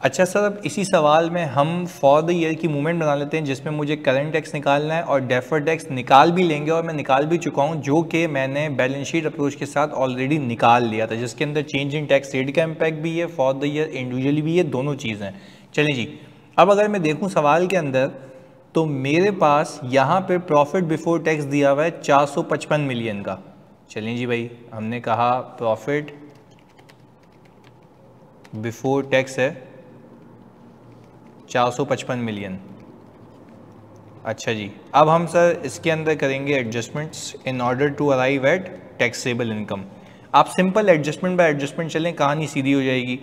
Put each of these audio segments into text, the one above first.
अच्छा सर, अब इसी सवाल में हम फॉर द ईयर की मूवमेंट बना लेते हैं जिसमें मुझे करंट टैक्स निकालना है और डेफर्ड टैक्स निकाल भी लेंगे, और मैं निकाल भी चुका हूं, जो कि मैंने बैलेंस शीट अप्रोच के साथ ऑलरेडी निकाल लिया था, जिसके अंदर चेंज इन टैक्स रेट का इम्पैक्ट भी है, फॉर द ईयर इंडिविजुअली भी है, दोनों चीज़ें। चलिए जी, अब अगर मैं देखूँ सवाल के अंदर तो मेरे पास यहाँ पे प्रॉफिट बिफोर टैक्स दिया हुआ है 455 मिलियन का। चलिए जी भाई, हमने कहा प्रॉफिट बिफोर टैक्स है 455 मिलियन। अच्छा जी, अब हम सर इसके अंदर करेंगे adjustments in order to arrive at taxable income. आप सिंपल एडजस्टमेंट बाय एडजस्टमेंट चलें, कहानी सीधी हो जाएगी।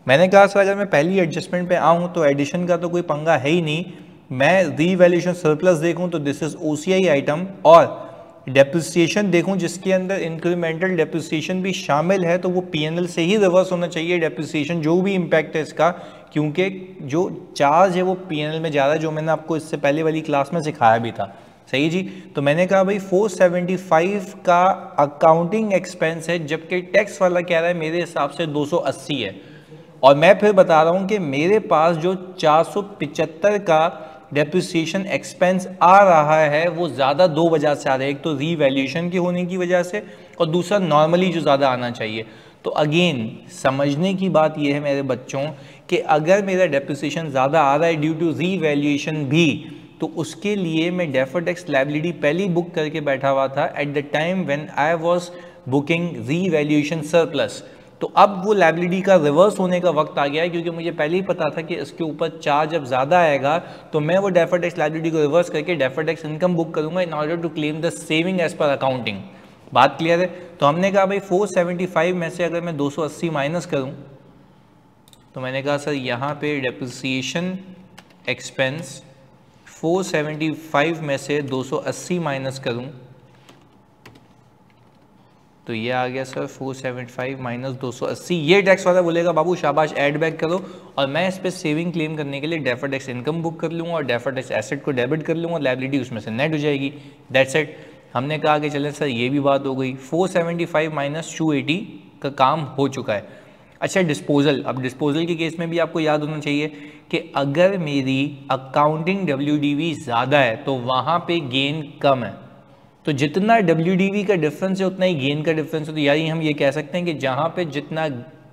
मैंने कहा सर अगर मैं पहली एडजस्टमेंट पे आऊँ तो एडिशन का तो कोई पंगा है ही नहीं, मैं रीवैल्यूएशन सरप्लस देखूँ तो दिस इज ओसीआई आइटम, और डेप्रिसिएशन देखूं जिसके अंदर इंक्रीमेंटल डेप्रिसिएशन भी शामिल है, तो वो पीएनएल से ही रिवर्स होना चाहिए डेप्रिसिएशन, जो भी इम्पैक्ट है इसका, क्योंकि जो चार्ज है वो पीएनएल में जा रहा है, जो मैंने आपको इससे पहले वाली क्लास में सिखाया भी था। सही जी, तो मैंने कहा भाई 475 का अकाउंटिंग एक्सपेंस है, जबकि टैक्स वाला कह रहा है मेरे हिसाब से 280 है, और मैं फिर बता रहा हूं कि मेरे पास जो 475 का डेप्रिसिएशन एक्सपेंस आ रहा है वो ज़्यादा दो वजह से आ रहा है, एक तो रीवैल्यूएशन की होने की वजह से, और दूसरा नॉर्मली जो ज़्यादा आना चाहिए। तो अगेन समझने की बात यह है मेरे बच्चों कि अगर मेरा डेप्रिसिएशन ज़्यादा आ रहा है ड्यू टू रीवैल्यूएशन भी, तो उसके लिए मैं डेफर्ड टैक्स लायबिलिटी पहले ही बुक करके बैठा हुआ था at the time when I was booking revaluation surplus. तो अब वो लायबिलिटी का रिवर्स होने का वक्त आ गया है, क्योंकि मुझे पहले ही पता था कि इसके ऊपर चार्ज जब ज़्यादा आएगा तो मैं वो डेफर्ड टैक्स लायबिलिटी को रिवर्स करके डेफर्ड टैक्स इनकम बुक करूंगा in order to claim the saving as per accounting. बात क्लियर है? तो हमने कहा भाई 475 में से अगर मैं 280 माइनस करूं, तो मैंने कहा सर यहाँ पे डेप्रिसिएशन एक्सपेंस 475 में से 280 माइनस करूं तो ये आ गया सर 475 माइनस 280। ये टैक्स वाला बोलेगा बाबू शाबाश ऐड बैक करो, और मैं इस पर सेविंग क्लेम करने के लिए डेफर्ड टैक्स इनकम बुक कर लूँगा और डेफर्ड टैक्स एसेट को डेबिट कर लूँगा, लायबिलिटी उसमें से नेट हो जाएगी। That's it. हमने कहा कि चलें सर ये भी बात हो गई, 475 माइनस 280 का काम हो चुका है। अच्छा डिस्पोजल, अब डिस्पोजल के केस में भी आपको याद होना चाहिए कि अगर मेरी अकाउंटिंग WDV ज़्यादा है तो वहाँ पे गेन कम है, तो जितना WDV का डिफरेंस है उतना ही गेन का डिफरेंस है। तो यानी हम ये कह सकते हैं कि जहाँ पे जितना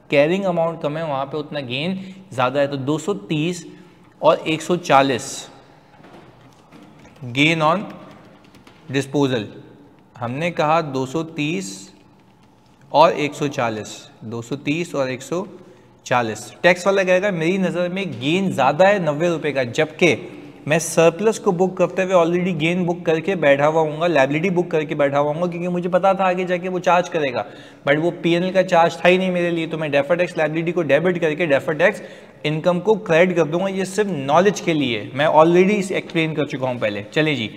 कैरिंग अमाउंट कम है वहाँ पे उतना गेन ज़्यादा है। तो 230 और 140 गेन ऑन डिस्पोजल, हमने कहा 230 और 140, 230 और 140। टैक्स वाला कहेगा मेरी नज़र में गेन ज़्यादा है 90 रुपये का, जबकि मैं सरप्लस को बुक करते हुए ऑलरेडी गेन बुक करके बैठा हुआ हूँ, लायबिलिटी बुक करके बैठा हुआ हूँ, क्योंकि मुझे पता था आगे जाके वो चार्ज करेगा, बट वो पीएनएल का चार्ज था ही नहीं मेरे लिए, तो मैं डेफर्ड टैक्स लायबिलिटी को डेबिट करके डेफर्ड टैक्स इनकम को क्रेडिट कर दूंगा। ये सिर्फ नॉलेज के लिए, मैं ऑलरेडी एक्सप्लेन कर चुका हूँ पहले। चलिए जी,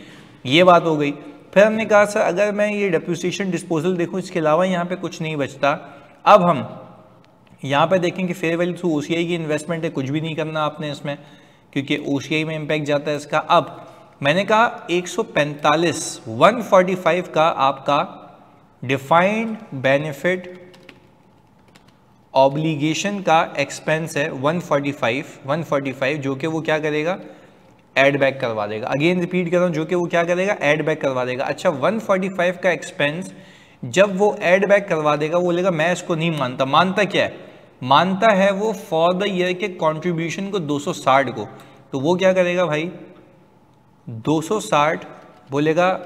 ये बात हो गई। फिर हमने कहा सर अगर मैं ये डेप्रिसिएशन डिस्पोजल देखूँ, इसके अलावा यहाँ पे कुछ नहीं बचता। अब हम यहाँ पे देखें कि फेयर वैल्यू थ्रू ओसीआई की इन्वेस्टमेंट है, कुछ भी नहीं करना आपने इसमें, क्योंकि ओसीआई में इम्पैक्ट जाता है इसका। अब मैंने कहा 145 का आपका डिफाइंड बेनिफिट ऑब्लिगेशन का एक्सपेंस है 145, जो कि वो क्या करेगा, ऐड बैक करवा देगा। अगेन रिपीट कर रहा हूं, जो कि वो क्या करेगा, ऐड बैक करवा देगा। अच्छा 145 का एक्सपेंस जब वो ऐड बैक करवा देगा, वो बोलेगा मैं इसको नहीं मानता। मानता क्या है? मानता है वो फॉर द ईयर के कंट्रीब्यूशन को 260 को, तो वो क्या करेगा भाई 260 बोलेगा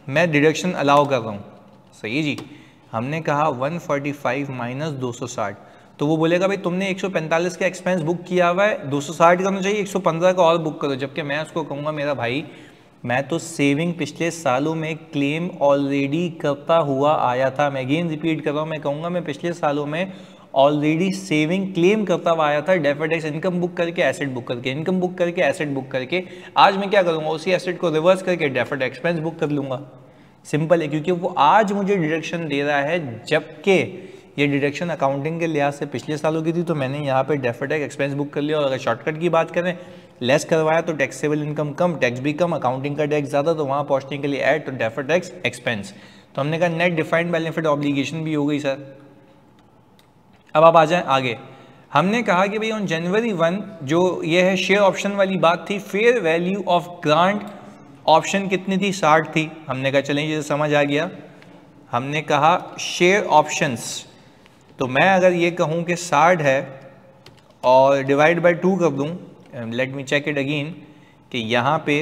मैं डिडक्शन अलाउ कर रहा हूँ। सही है जी, हमने कहा 145 माइनस 260, तो वो बोलेगा भाई तुमने 145 का एक्सपेंस बुक किया हुआ है, 260 करना चाहिए, 115 का और बुक करो। जबकि मैं उसको कहूँगा मेरा भाई मैं तो सेविंग पिछले सालों में क्लेम ऑलरेडी करता हुआ आया था। मैं अगेन रिपीट कर रहा हूँ, मैं कहूँगा मैं पिछले सालों में ऑलरेडी सेविंग क्लेम करता हुआ आया था, डेफर्ड टैक्स इनकम बुक करके एसेट बुक करके, इनकम बुक करके एसेट बुक करके। आज मैं क्या करूँगा, उसी एसेट को रिवर्स करके डेफर्ड एक्सपेंस बुक कर लूँगा। सिंपल है, क्योंकि वो आज मुझे डिडक्शन दे रहा है, जबकि ये डिडक्शन अकाउंटिंग के लिहाज से पिछले सालों की थी, तो मैंने यहाँ पे डेफर्ड टैक्स एक्सपेंस बुक कर लिया। और अगर शॉर्टकट की बात करें, लेस करवाया तो टैक्सेबल इनकम कम, टैक्स भी कम, अकाउंटिंग का टैक्स ज़्यादा, तो वहाँ पहुँचने के लिए ऐड तो डेफर्ड टैक्स एक्सपेंस। तो हमने कहा नेट डिफाइंड बेनिफिट ऑब्लिगेशन भी हो गई सर। अब आप आ जाएं आगे, हमने कहा कि भाई ऑन जनवरी 1 जो ये है शेयर ऑप्शन वाली बात थी, fair value of grant option कितनी थी, 60 थी। हमने कहा चलें ये समझ आ गया। हमने कहा शेयर ऑप्शंस, तो मैं अगर ये कहूँ कि 60 है और डिवाइड बाय 2 कर दूँ, let me check it again कि यहाँ पे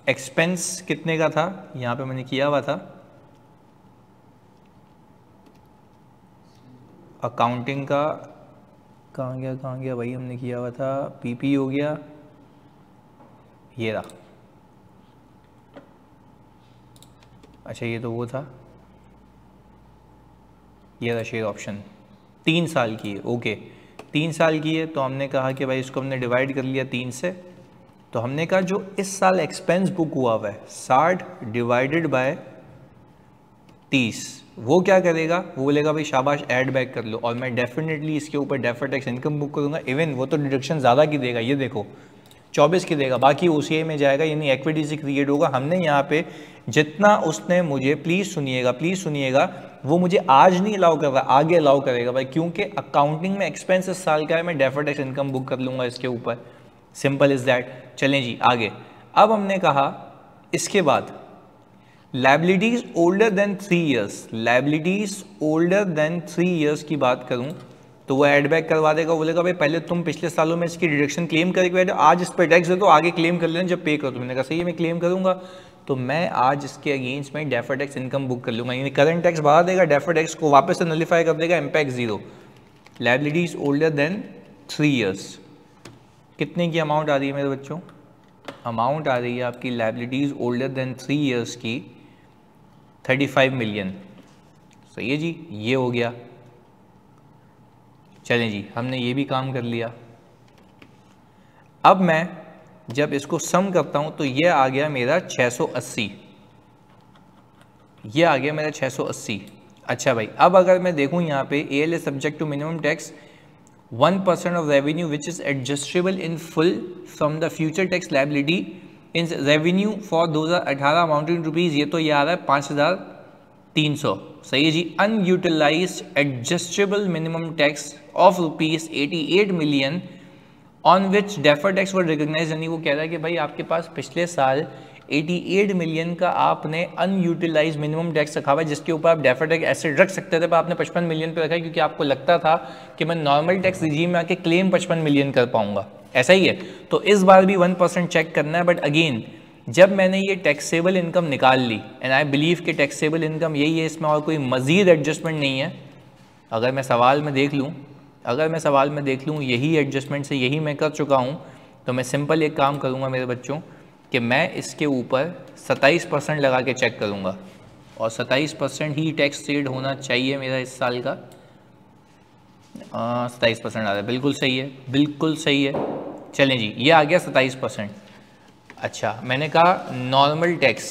एक्सपेंस कितने का था, यहाँ पे मैंने किया हुआ था अकाउंटिंग का, कहाँ गया भाई, हमने किया हुआ था पीपी हो गया, ये रहा। अच्छा ये तो वो था, ये रहा शेयर ऑप्शन, 3 साल की है। ओके 3 साल की है, तो हमने कहा कि भाई इसको हमने डिवाइड कर लिया 3 से, तो हमने कहा जो इस साल एक्सपेंस बुक हुआ हुआ है 60 डिवाइडेड बाय 30, वो क्या करेगा, वो बोलेगा भाई शाबाश ऐड बैक कर लो, और मैं डेफिनेटली इसके ऊपर डेफर्ड टैक्स इनकम बुक करूंगा। इवन वो तो डिडक्शन ज़्यादा की देगा, ये देखो 24 की देगा, बाकी OCI में जाएगा, यानी इक्विटी से क्रिएट होगा। हमने यहाँ पे जितना उसने मुझे, प्लीज़ सुनिएगा, वो मुझे आज नहीं अलाउ कर रहा, आगे अलाउ करेगा भाई, क्योंकि अकाउंटिंग में एक्सपेंस इस साल का है, मैं डेफर्ड टैक्स इनकम बुक कर लूँगा इसके ऊपर, सिंपल इज़ दैट। चलें जी आगे। अब हमने कहा इसके बाद liabilities older than 3 years, liabilities older than 3 years की बात करूं तो वो एड बैक करवा देगा, बोलेगा भाई पहले तुम पिछले सालों में इसकी डिडक्शन क्लेम करके बैठे, आज इस पर टैक्स दे तो आगे क्लेम कर लेना जब पे करो। तो मैंने कहा सही है मैं क्लेम करूंगा, तो मैं आज इसके अगेंस्ट में डेफर्ड टैक्स इनकम बुक कर लूंगा, यानी करंट टैक्स बढ़ा देगा, डेफर्ड टैक्स को वापस से नलिफाई कर देगा, impact 0। Liabilities older than 3 years, कितने की अमाउंट आ रही है मेरे बच्चों, अमाउंट आ रही है आपकी लायबिलिटीज ओल्डर देन 3 ईयर्स की 35 मिलियन। सही है जी, ये हो गया। चलें जी, हमने ये भी काम कर लिया। अब मैं जब इसको सम करता हूं तो ये आ गया मेरा 680, ये आ गया मेरा 680। अच्छा भाई, अब अगर मैं देखूं यहाँ पे AL is subject to minimum tax 1% of revenue which is adjustable in full from the future tax liability in revenue for 2018 amounting rupees, ये तो ये आ रहा है 5300। सही है जी। Unutilised adjustable minimum tax of rupees 88 million on which defer tax were recognise, यानी वो कह रहा है कि भाई आपके पास पिछले साल 88 मिलियन का आपने अनयूटिलाइज मिनिमम टैक्स रखा हुआ है, जिसके ऊपर आप डेफर टैक्स एसेट रख सकते थे, पर आपने 55 मिलियन पे रखा है क्योंकि आपको लगता था कि मैं नॉर्मल टैक्स रिजीम में आके क्लेम 55 मिलियन कर पाऊंगा। ऐसा ही है, तो इस बार भी 1% चेक करना है। बट अगेन जब मैंने ये टैक्सेबल इनकम निकाल ली, एंड आई बिलीव कि टैक्सेबल इनकम यही है, इसमें और कोई मजीद एडजस्टमेंट नहीं है। अगर मैं सवाल में देख लूँ यही एडजस्टमेंट से यही मैं कर चुका हूँ, तो मैं सिंपल एक काम करूँगा मेरे बच्चों कि मैं इसके ऊपर 27% लगा के चेक करूँगा, और 27% ही टैक्स रेट होना चाहिए मेरा इस साल का। 27% आ रहा है, बिल्कुल सही है। चलें जी, ये आ गया 27%। अच्छा, मैंने कहा नॉर्मल टैक्स,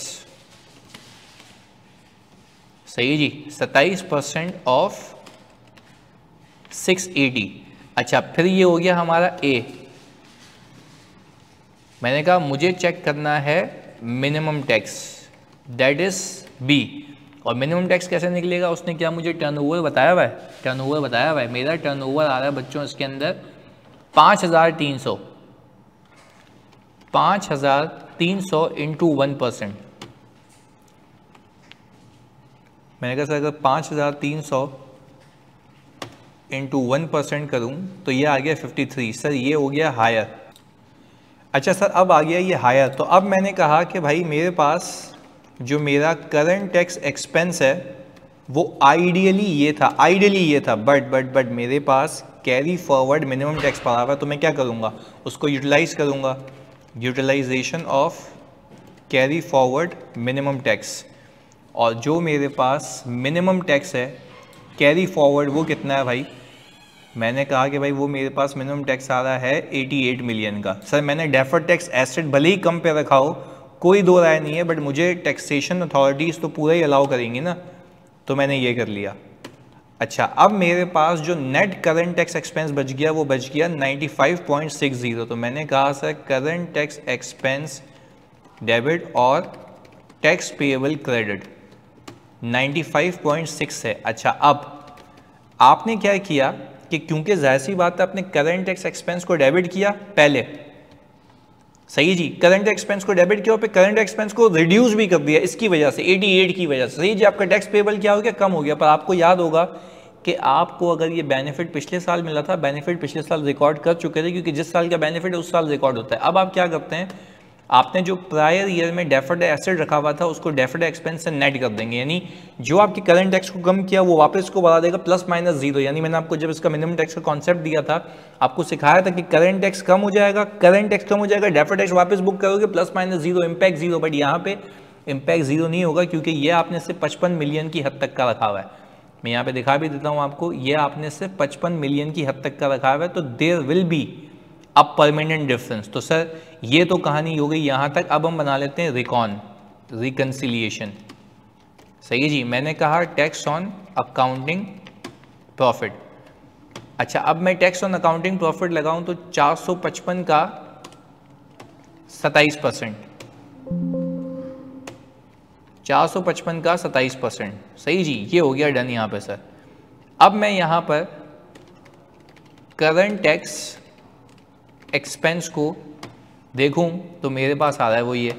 सही है जी, 27% ऑफ 680। अच्छा, फिर ये हो गया हमारा A। मैंने कहा मुझे चेक करना है minimum tax, that is B। और मिनिमम टैक्स कैसे निकलेगा, उसने क्या मुझे टर्नओवर बताया हुआ है, मेरा टर्नओवर आ रहा है बच्चों इसके अंदर 5300 इंटू 1%। मैंने कहा सर अगर 5300 इंटू 1% करूँ तो ये आ गया 53। सर ये हो गया हायर। अच्छा सर, अब आ गया ये हायर, तो अब मैंने कहा कि भाई मेरे पास जो मेरा करंट टैक्स एक्सपेंस है वो आइडियली ये था, बट मेरे पास कैरी फॉरवर्ड मिनिमम टैक्स पड़ा हुआ है, तो मैं क्या करूँगा, उसको यूटिलाइज करूँगा, utilization of carry forward minimum tax. और जो मेरे पास मिनिमम टैक्स है कैरी फॉरवर्ड वो कितना है भाई, मैंने कहा कि भाई वो मेरे पास मिनिमम टैक्स आ रहा है 88 मिलियन का। सर मैंने डेफर्ड टैक्स एसेट भले ही कम पे रखा हो, कोई दो राय नहीं है, बट मुझे टैक्सेशन अथॉरिटीज़ तो पूरा ही अलाउ करेंगी ना, तो मैंने ये कर लिया। अच्छा, अब मेरे पास जो नेट करंट टैक्स एक्सपेंस बच गया वो बच गया 95.60। तो मैंने कहा sir current tax expense debit और टैक्स पेएबल क्रेडिट 95.6 है। अच्छा, अब आपने क्या किया कि क्योंकि जाहिर सी बात है आपने करंट टैक्स एक्सपेंस को डेबिट किया पहले, सही जी, करंट एक्सपेंस को डेबिट किया और फिर करंट एक्सपेंस को रिड्यूस भी कर दिया इसकी वजह से 88 की वजह से, सही जी, आपका टैक्स पेबल क्या हो गया, कम हो गया। पर आपको याद होगा कि आपको अगर ये बेनिफिट पिछले साल मिला था, बेनिफिट पिछले साल रिकॉर्ड कर चुके थे, क्योंकि जिस साल का बेनिफिट है उस साल रिकॉर्ड होता है। अब आप क्या करते हैं, आपने जो प्रायर ईयर में डेफर्ड एसेट रखा हुआ था उसको डेफर्ड एक्सपेंस से नेट कर देंगे, यानी जो आपकी करंट टैक्स को कम किया वो वापस को बढ़ा देगा प्लस माइनस जीरो। यानी मैंने आपको जब इसका मिनिमम टैक्स का कॉन्सेप्ट दिया था, आपको सिखाया था कि करंट टैक्स कम हो जाएगा, करंट टैक्स कम हो जाएगा, डेफर्ड टैक्स वापस बुक करोगे plus minus zero, impact zero. But यहाँ पे इम्पैक्ट जीरो नहीं होगा, क्योंकि ये आपने सिर्फ 55 मिलियन की हद तक का रखा हुआ है। मैं यहाँ पे दिखा भी देता हूँ आपको, ये आपने सिर्फ 55 मिलियन की हद तक का रखा हुआ है, तो there will be a permanent difference. तो सर ये तो कहानी हो गई यहाँ तक। अब हम बना लेते हैं रिकंसिलिएशन, सही है जी। मैंने कहा टैक्स ऑन अकाउंटिंग प्रॉफिट। अच्छा, अब मैं टैक्स ऑन अकाउंटिंग प्रॉफिट लगाऊं तो 455 का 27%, 455 का 27%, सही जी, ये हो गया डन यहाँ पे सर। अब मैं यहाँ पर करंट टैक्स एक्सपेंस को देखूं तो मेरे पास आ रहा है वो ये।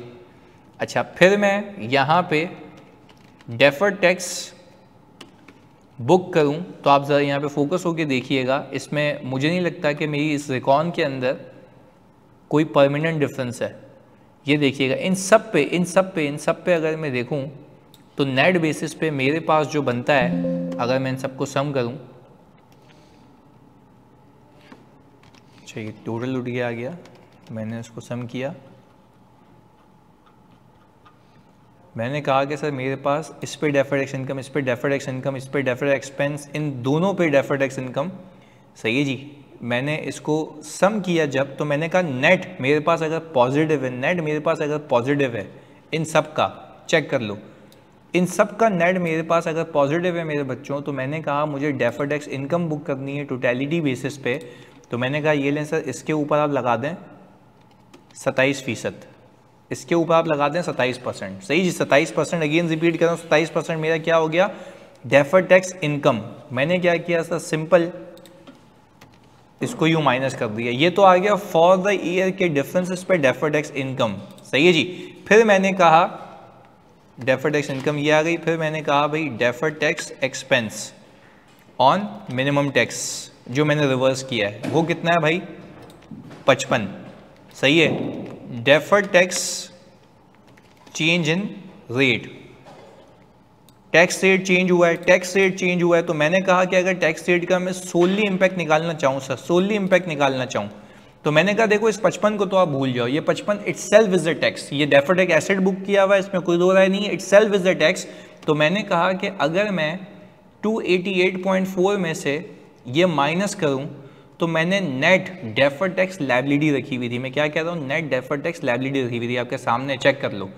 अच्छा, फिर मैं यहाँ पे डेफर्ड टैक्स बुक करूं तो आप ज़रा यहाँ पे फोकस होके देखिएगा, इसमें मुझे नहीं लगता कि मेरी इस रिकॉन के अंदर कोई परमानेंट डिफरेंस है। ये देखिएगा, इन सब पे अगर मैं देखूं तो नेट बेसिस पे मेरे पास जो बनता है, अगर मैं इन सबको सम करूं, अच्छा ये टोटल उठ गया, आ गया, मैंने इसको सम किया, मैंने कहा कि सर मेरे पास इस पे डेफर्ड टैक्स इनकम, इस पे डेफर्ड टैक्स इनकम, इस पे डेफर्ड एक्सपेंस, इन दोनों पे डेफर्ड टैक्स इनकम, सही है जी। मैंने इसको सम किया जब, तो मैंने कहा नेट मेरे पास अगर पॉजिटिव है, नेट मेरे पास अगर पॉजिटिव है, इन सब का चेक कर लो, इन सब का नेट मेरे पास अगर पॉजिटिव है मेरे बच्चों, तो मैंने कहा मुझे डेफर्ड टैक्स इनकम बुक करनी है टोटलिटी बेसिस पे। तो मैंने कहा ये लें सर, इसके ऊपर आप लगा दें 27%, इसके ऊपर आप लगा दें 27%, सही जी, 27%। अगेन रिपीट कर रहा हूँ, 27% मेरा क्या हो गया, डेफर्ड टैक्स इनकम। मैंने क्या किया सर, सिंपल इसको यूं माइनस कर दिया, ये तो आ गया फॉर द ईयर के डिफरेंसेस पे डेफर्ड टैक्स इनकम, सही है जी। फिर मैंने कहा डेफर्ड टैक्स इनकम ये आ गई, फिर मैंने कहा भाई deferred tax expense on minimum tax, जो मैंने रिवर्स किया है वो कितना है भाई 55, सही है। Deferred tax change in rate, tax rate change हुआ है, टैक्स रेट चेंज हुआ है, तो मैंने कहा कि अगर टैक्स रेट का मैं सोली इंपैक्ट निकालना चाहूँ सर, सोली इंपैक्ट निकालना चाहूँ, तो मैंने कहा देखो इस 55 को तो आप भूल जाओ, ये 55 इटसेल्फ इज अ टैक्स, ये डेफर्ड टैक्स एसेट बुक किया हुआ है, इसमें कोई दो राय नहीं है, इटसेल्फ इज अ टैक्स। तो मैंने कहा कि अगर मैं 288.4 में से ये माइनस करूं तो मैंने नेट डेफर्ड टैक्स लायबिलिटी रखी हुई थी, मैं क्या कह रहा हूँ, नेट डेफर्ड टैक्स लायबिलिटी रखी हुई थी, आपके सामने चेक कर लो।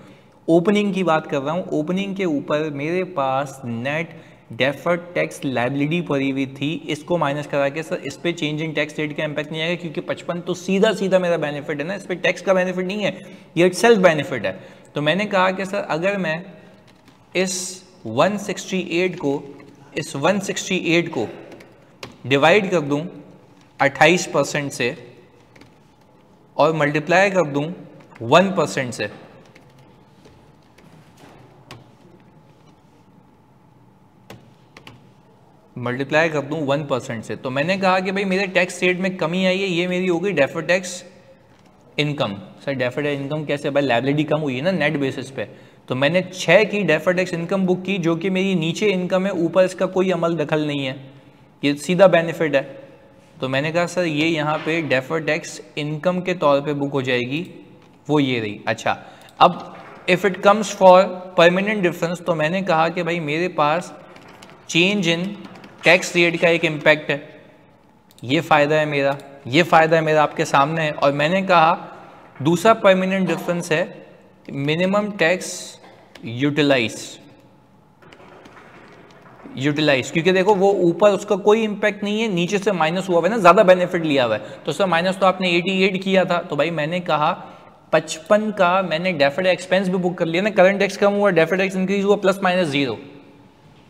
ओपनिंग की बात कर रहा हूँ, ओपनिंग के ऊपर मेरे पास नेट डेफर्ड टैक्स लायबिलिटी पड़ी हुई थी, इसको माइनस करा के सर इस पे चेंज इन टैक्स रेट का इंपैक्ट नहीं आएगा, क्योंकि 55 तो सीधा सीधा मेरा बेनिफिट है ना, इस पे टैक्स का बेनिफिट नहीं है, ये सेल्फ बेनिफिट है। तो मैंने कहा कि सर अगर मैं इस 168 को डिवाइड कर दूं 28% से और मल्टीप्लाई कर दूं 1% से, मल्टीप्लाई कर दूं 1% से, तो मैंने कहा कि भाई मेरे टैक्स रेट में कमी आई है, ये मेरी हो गई deferred tax income. Sir deferred tax income कैसे भाई, लायबिलिटी कम हुई है ना नेट बेसिस पे, तो मैंने 6 की डेफर्ड टैक्स इनकम बुक की, जो कि मेरी नीचे इनकम है, ऊपर इसका कोई अमल दखल नहीं है, ये सीधा बेनिफिट है। तो मैंने कहा सर ये यहाँ पे डेफर्ड टैक्स इनकम के तौर पे बुक हो जाएगी, वो ये रही। अच्छा, अब if it comes for permanent difference, तो मैंने कहा कि भाई मेरे पास चेंज इन टैक्स रेट का एक इम्पैक्ट है, ये फ़ायदा है मेरा, ये फ़ायदा है मेरा आपके सामने है। और मैंने कहा दूसरा परमानेंट डिफरेंस है मिनिमम टैक्स यूटिलाइज, क्योंकि देखो वो ऊपर उसका कोई इंपैक्ट नहीं है, नीचे से माइनस हुआ है ना, ज़्यादा बेनिफिट लिया हुआ है, तो सर माइनस तो आपने 88 किया था, तो भाई मैंने कहा 55 का मैंने डेफर्ड एक्सपेंस भी बुक कर लिया ना, करंट टैक्स कम हुआ, डेफर्ड टैक्स इंक्रीज हुआ, प्लस माइनस जीरो,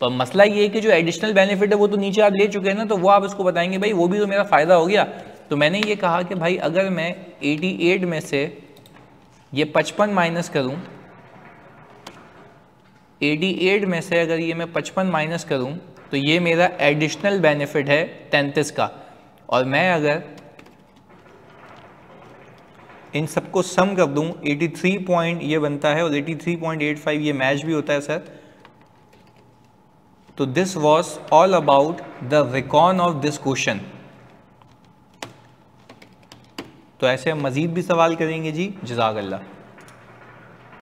पर मसला ये है कि जो एडिशनल बेनिफिट है वो तो नीचे आप ले चुके हैं ना, तो वो आप इसको बताएंगे भाई वो भी तो मेरा फ़ायदा हो गया। तो मैंने ये कहा कि भाई अगर मैं 88 में से ये 55 माइनस करूँ, 88 में से अगर ये मैं 55 माइनस करूँ तो ये मेरा एडिशनल बेनिफिट है 33 का, और मैं अगर इन सबको सम कर दूँ 83 पॉइंट ये बनता है और 83.85 ये मैच भी होता है सर। तो this was all about the recon of this question. तो ऐसे हम मज़ीद भी सवाल करेंगे जी। जज़ाकल्लाह।